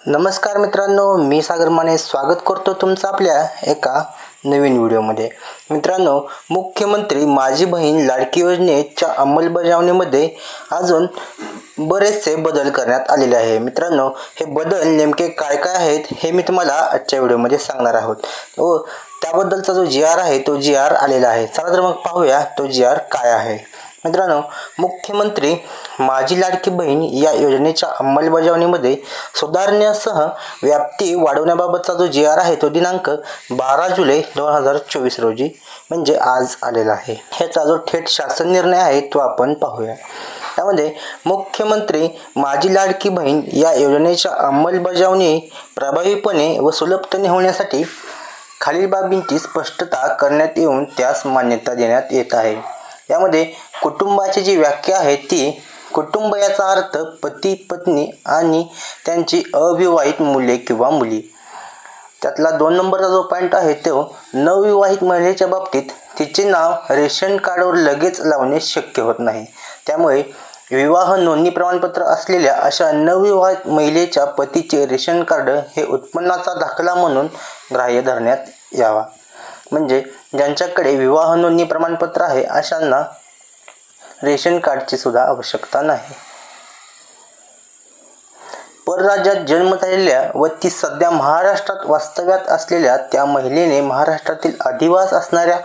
नमस्कार मित्रांनो, मी सागर माने स्वागत करतो तुमचं आपल्या एका नवीन व्हिडिओमध्ये। मित्रांनो, मुख्यमंत्री माझी बहीण लाडकी योजनेच्या अंमलबजावणीमध्ये अजून बरेचसे बदल करण्यात आलेले आहे। मित्रांनो, हे बदल नेमके काय काय आहेत हे मी तुम्हाला आजच्या व्हिडिओमध्ये सांगणार आहोत व त्याबद्दलचा जो GR आहे तो GR आलेला आहे। चला तर मग पाहूया तो GR काय आहे। मित्रांनो, मुख्यमंत्री माझी लाडकी बहीण या योजनेच्या अंमलबजावणीमध्ये सुधारणेसह व्याप्ती वाढवण्याबाबतचा जो GR आहे तो दिनांक 12 जुलै 2024 रोजी म्हणजे आज आलेला आहे। ह्याचा जो थेट शासन निर्णय आहे तो आपण पाहूया। त्यामध्ये मुख्यमंत्री माझी लाडकी बहीण या योजनेच्या अंमलबजावणी प्रभावीपणे व सुलभतेने होण्यासाठी खालील बाबींची स्पष्टता करण्यात येऊन त्यास मान्यता देण्यात येत आहे। यामध्ये कुटुंबाची जी व्याख्या आहे ती कुटुंब याचा अर्थ पती पत्नी आणि त्यांची अविवाहित मुले किंवा मुली। त्यातला 2 नंबरचा जो पॉईंट आहे तो नवविवाहित महिलेच्या बाबतीत तिचे नाव रेशन कार्डवर लगेच लावणे शक्य होत नाही। त्यामुळे विवाह नोंदणी प्रमाणपत्र असलेल्या अशा नवविवाहित महिलेच्या पतीचे रेशन कार्ड हे उत्पन्नाचा दाखला म्हणून ग्राह्य धरण्यात यावा। म्हणजे ज्यांच्याकडे विवाह नोंदणी प्रमाणपत्र आहे अशांना रेशन कार्डची सुद्धा आवश्यकता नाही। परराज्यात जन्म झालेल्या व ती सध्या महाराष्ट्रात वास्तव्यात असलेल्या त्या महिलेने महाराष्ट्रातील अधिवास असणाऱ्या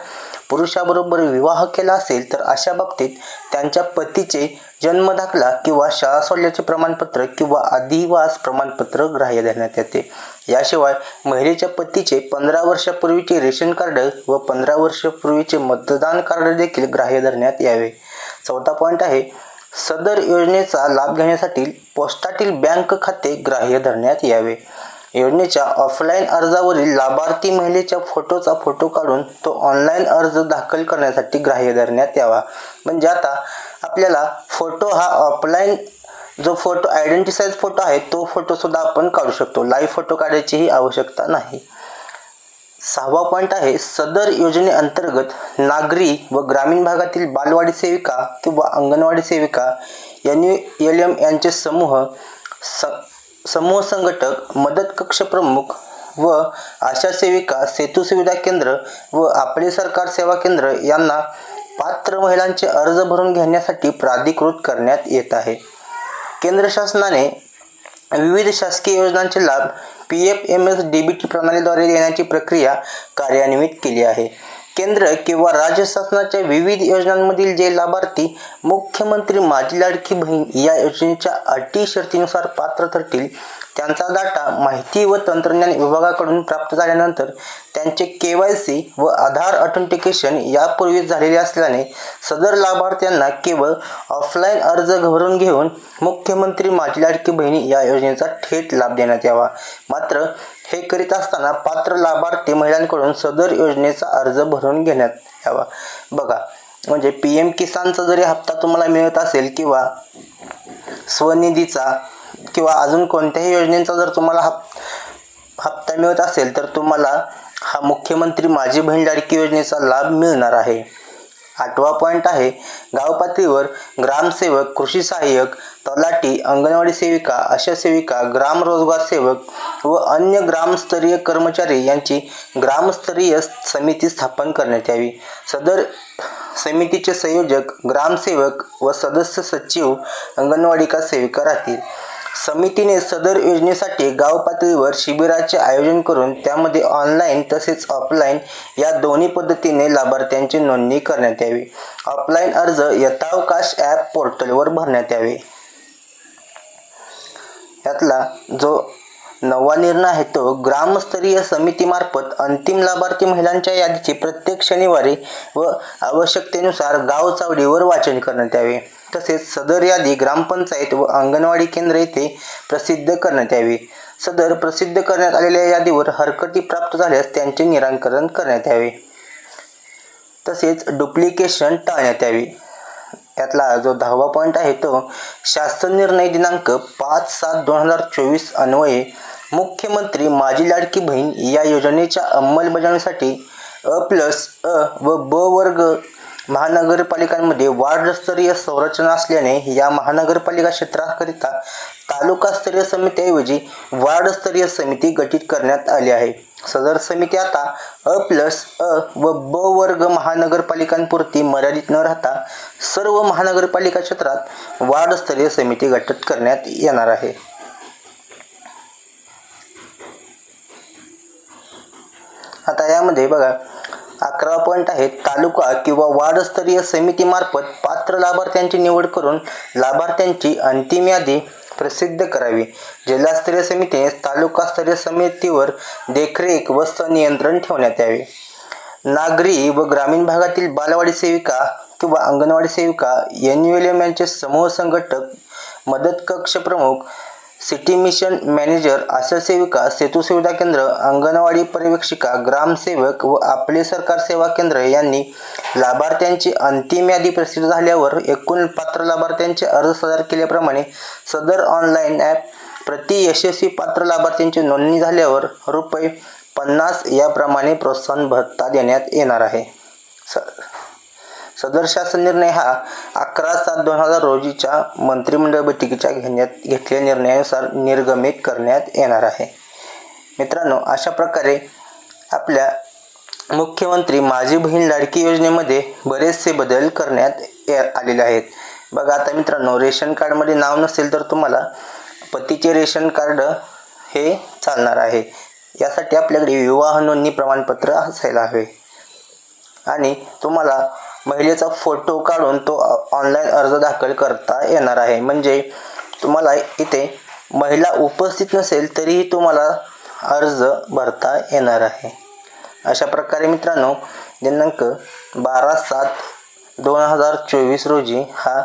पुरुषाबरोबर विवाह केला असेल तर अशा बाबतीत त्यांच्या पतीचे जन्म दाखला किंवा शाळा सोडल्याचे प्रमाणपत्र किंवा अधिवास प्रमाणपत्र ग्राह्य धरण्यात येते। याशिवाय महिलेच्या पतीचे 15 वर्षापूर्वीचे रेशन कार्ड व 15 वर्षापूर्वीचे मतदान कार्ड देखील ग्राह्य धरण्यात यावे। 4था पॉईंट आहे सदर योजनेचा लाभ घेण्यासाठी पोस्टातील बँक खाते ग्राह्य धरण्यात यावे। योजनेच्या ऑफलाईन अर्जावरील लाभार्थी महिलेच्या फोटोचा फोटो काढून तो ऑनलाईन अर्ज दाखल करण्यासाठी ग्राह्य धरण्यात यावा। म्हणजे आता आपल्याला फोटो हा ऑफलाईन जो फोटो आयडेंटिटी साईज फोटो आहे तो फोटो सुद्धा आपण काढू शकतो, लाईव्ह फोटो काढायचीही आवश्यकता नाही। 6वा पॉईंट आहे सदर योजनेअंतर्गत नागरी व ग्रामीण भागातील बालवाडी सेविका किंवा अंगणवाडी सेविका NULM यांचे समूह संघटक, मदत कक्ष प्रमुख व आशा सेविका, सेतू सुविधा केंद्र व आपले सरकार सेवा केंद्र यांना पात्र महिलांचे अर्ज भरून घेण्यासाठी प्राधिकृत करण्यात येत आहे। केंद्र शासनाने विविध शासकीय योजनांचे लाभ PFMS DBT प्रणालीद्वारे देण्याची प्रक्रिया कार्यान्वित केली आहे। केंद्र किंवा राज्य शासनाच्या विविध योजनांमधील जे लाभार्थी मुख्यमंत्री माझी लाडकी बहीण या योजनेच्या अटी शर्तीनुसार पात्र ठरतील त्यांचा डाटा माहिती व तंत्रज्ञान विभागाकडून प्राप्त झाल्यानंतर त्यांचे KYC व आधार ऑथेंटिकेशन यापूर्वीच झालेले असल्याने सदर लाभार्थ्यांना केवळ ऑफलाईन अर्ज भरून घेऊन मुख्यमंत्री माझी लाडकी बहीण या योजनेचा थेट लाभ देण्यात यावा। मात्र हे करीत असताना पात्र लाभार्थी महिलांकडून सदर योजनेचा अर्ज भरून घेण्यात यावा। बघा, म्हणजे PM किसानचा जरी हप्ता तुम्हाला मिळत असेल किंवा स्वनिधीचा किंवा अजून कोणत्याही योजनेचा जर तुम्हाला हप्ता मिळत असेल तर तुम्हाला हा मुख्यमंत्री माझी बहीण लाडकी योजनेचा लाभ मिळणार आहे। 8वा पॉईंट आहे गाव पातळीवर ग्रामसेवक, कृषी सहाय्यक, तलाठी, अंगणवाडी सेविका, आशा सेविका, ग्राम रोजगार सेवक व अन्य ग्रामस्तरीय कर्मचारी यांची ग्रामस्तरीय समिती स्थापन करण्यात यावी। सदर समितीचे संयोजक ग्रामसेवक व सदस्य सचिव अंगणवाडी सेविका राहतील। समितीने सदर योजनेसाठी गाव पातळीवर शिबिराचे आयोजन करून त्यामध्ये ऑनलाईन तसेच ऑफलाईन या दोन्ही पद्धतीने लाभार्थ्यांची नोंदणी करण्यात यावी। ऑफलाईन अर्ज यथावकाश ॲप पोर्टलवर भरण्यात यावे। यातला जो 9वा निर्णय आहे तो ग्रामस्तरीय समितीमार्फत अंतिम लाभार्थी महिलांच्या यादीचे प्रत्येक शनिवारी व आवश्यकतेनुसार गाव चावडीवर वाचन करण्यात यावे। तसेच सदर यादी ग्रामपंचायत व अंगणवाडी केंद्र येथे प्रसिद्ध करण्यात यावी। सदर प्रसिद्ध करण्यात आलेल्या यादीवर हरकती प्राप्त झाल्यास त्यांचे निराकरण करण्यात यावे। तसेच डुप्लिकेशन टाळण्यात यावी। यातला जो 10वा पॉईंट आहे तो शासन निर्णय दिनांक 5/7/2024 अन्वये मुख्यमंत्री माझी लाडकी बहीण या योजनेच्या अंमलबजावणीसाठी अ+ व ब वर्ग महानगरपालिकांमध्ये वार्डस्तरीय संरचना असल्याने या महानगरपालिका क्षेत्राकरिता तालुकास्तरीय समितीऐवजी वार्डस्तरीय समिती गठीत करण्यात आली आहे। सदर समिती आता अ+अ व ब वर्ग महानगरपालिकांपुरती मर्यादित न राहता सर्व महानगरपालिका क्षेत्रात वार्डस्तरीय समिती गठीत करण्यात येणार आहे। आता यामध्ये बघा 11 पॉईंट आहे, तालुका किंवा वार्डस्तरीय समितीमार्फत पात्र लाभार्थ्यांची निवड करून लाभार्थ्यांची अंतिम यादी प्रसिद्ध करावी। जिल्हास्तरीय समितीने तालुकास्तरीय समितीवर देखरेख व संनियंत्रण ठेवण्यात यावे। नागरी व ग्रामीण भागातील बालवाडी सेविका किंवा अंगणवाडी सेविका, NULM यांचे समूह संघटक, मदत कक्ष प्रमुख, सिटी मिशन मॅनेजर, आशा सेविका, सेतू सुविधा केंद्र, अंगणवाडी पर्यवेक्षिका, ग्रामसेवक व आपले सरकार सेवा केंद्र यांनी लाभार्थ्यांची अंतिम यादी प्रसिद्ध झाल्यावर एकूण पात्र लाभार्थ्यांचे अर्ज सादर केल्याप्रमाणे सदर ऑनलाईन ॲप प्रति यशस्वी पात्र लाभार्थ्यांची नोंदणी झाल्यावर ₹50 याप्रमाणे प्रोत्साहन भत्ता देण्यात येणार आहे। सदर शासन निर्णय हा 11/7/2000 रोजीच्या मंत्रिमंडळ बैठकीच्या घेतलेल्या निर्णयानुसार निर्गमित करण्यात येणार आहे। मित्रांनो, अशा प्रकारे आपल्या मुख्यमंत्री माझी बहीण लाडकी योजनेमध्ये बरेचसे बदल करण्यात आलेले आहेत। बघा आता मित्रांनो, रेशन कार्डमध्ये नाव नसेल तर तुम्हाला पतीचे रेशन कार्ड हे चालणार आहे। यासाठी आपल्याकडे विवाह नोंदणी प्रमाणपत्र असायला हवे आणि तुम्हाला महिलेचा फोटो काढून तो ऑनलाईन अर्ज दाखल करता येणार आहे। म्हणजे तुम्हाला इथे महिला उपस्थित नसेल तरीही तुम्हाला अर्ज भरता येणार आहे। अशा प्रकारे मित्रांनो, दिनांक 12/7/2024 रोजी हा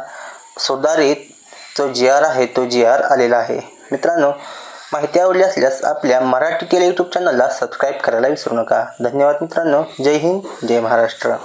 सुधारित जो GR आहे तो GR आलेला आहे। मित्रांनो, माहिती आवडली असल्यास आपल्या मराठी टेली यूट्यूब चॅनलला सबस्क्राईब करायला विसरू नका। धन्यवाद मित्रांनो। जय हिंद, जय महाराष्ट्र।